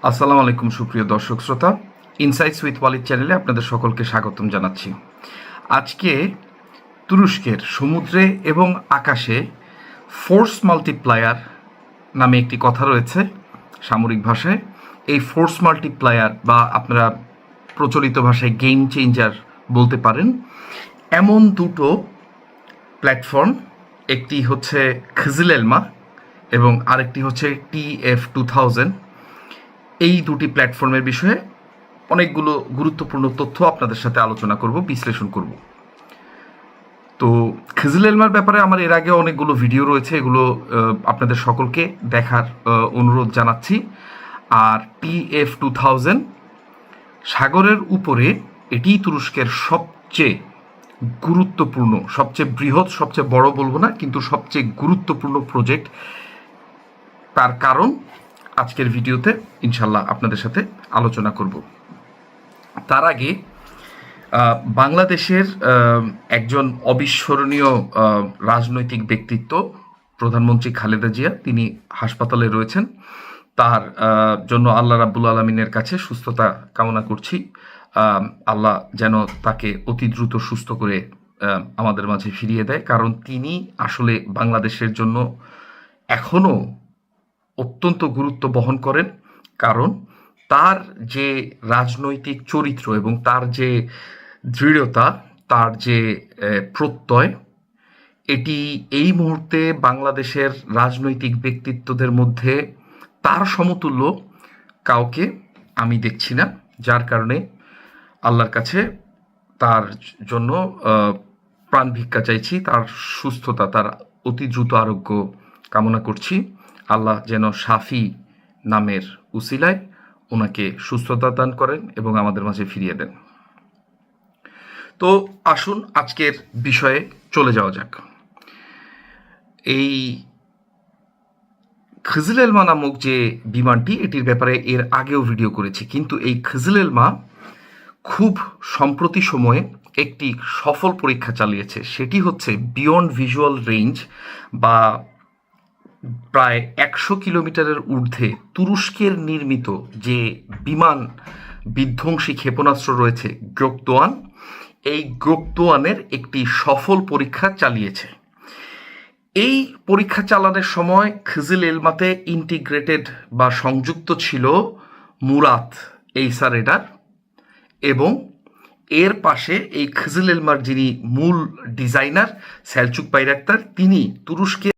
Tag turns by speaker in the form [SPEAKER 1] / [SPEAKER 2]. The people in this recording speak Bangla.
[SPEAKER 1] আসসালামু আলাইকুম সুপ্রিয় দর্শক শ্রোতা, ইনসাইটস উইথ ওয়ালিদ চ্যানেলে আপনাদের সকলকে স্বাগতম জানাচ্ছি। আজকে তুরস্কের সমুদ্রে এবং আকাশে ফোর্স মাল্টিপ্লায়ার নামে একটি কথা রয়েছে সামরিক ভাষায়। এই ফোর্স মাল্টিপ্লায়ার বা আপনারা প্রচলিত ভাষায় গেম চেঞ্জার বলতে পারেন, এমন দুটো প্ল্যাটফর্ম, একটি হচ্ছে খিজিল এলমা এবং আরেকটি হচ্ছে TF2000। এই দুটি প্ল্যাটফর্মের বিষয়ে অনেকগুলো গুরুত্বপূর্ণ তথ্য আপনাদের সাথে আলোচনা করব, বিশ্লেষণ করব। তো খিজিল এলমার ব্যাপারে আমার এর আগে অনেকগুলো ভিডিও রয়েছে, এগুলো আপনাদের সকলকে দেখার অনুরোধ জানাচ্ছি। আর TF2000 সাগরের উপরে, এটি তুরস্কের সবচেয়ে গুরুত্বপূর্ণ, সবচেয়ে বৃহৎ, সবচেয়ে বড় বলবো না, কিন্তু সবচেয়ে গুরুত্বপূর্ণ প্রজেক্ট। তার কারণ আজকের ভিডিওতে ইনশাল্লাহ আপনাদের সাথে আলোচনা করব। তার আগে বাংলাদেশের একজন অবিস্মরণীয় রাজনৈতিক ব্যক্তিত্ব প্রধানমন্ত্রী খালেদা জিয়া, তিনি হাসপাতালে রয়েছেন। তার জন্য আল্লাহ রাব্বুল আলমিনের কাছে সুস্থতা কামনা করছি। আল্লাহ যেন তাকে অতি দ্রুত সুস্থ করে আমাদের মাঝে ফিরিয়ে দেয়, কারণ তিনি আসলে বাংলাদেশের জন্য এখনও অত্যন্ত গুরুত্ব বহন করেন। কারণ তার যে রাজনৈতিক চরিত্র এবং তার যে দৃঢ়তা, তার যে প্রত্যয়, এটি এই মুহূর্তে বাংলাদেশের রাজনৈতিক ব্যক্তিত্বদের মধ্যে তার সমতুল্য কাউকে আমি দেখছি না। যার কারণে আল্লাহর কাছে তার জন্য প্রাণ ভিক্ষা চাইছি, তার সুস্থতা, তার অতি দ্রুত আরোগ্য কামনা করছি। আল্লাহ যেন শাফি নামের উসিলায় ওনাকে সুস্থতা দান করেন এবং আমাদের মাঝে ফিরিয়ে দেন। তো আসুন আজকের বিষয়ে চলে যাওয়া যাক। এই খিজিল এলমা নামক যে বিমানটি, এটির ব্যাপারে এর আগেও ভিডিও করেছি, কিন্তু এই খিজিল এলমা খুব সম্প্রতি সময়ে একটি সফল পরীক্ষা চালিয়েছে। সেটি হচ্ছে বিয়ন্ড ভিজুয়াল রেঞ্জ বা প্রায় 100 কিলোমিটারের ঊর্ধ্বে তুরস্কের নির্মিত যে বিমান বিধ্বংসী ক্ষেপণাস্ত্র রয়েছে গ্রোকদোয়ান, এই গ্রোকদোয়ানের একটি সফল পরীক্ষা চালিয়েছে। এই পরীক্ষা চালানোর সময় খিজিল এলমাতে ইন্টিগ্রেটেড বা সংযুক্ত ছিল মুরাত এইসা রেডার, এবং এর পাশে এই খিজিল এলমার যিনি মূল ডিজাইনার সেলচুক বাইরাক্তার, তিনি তুরস্কের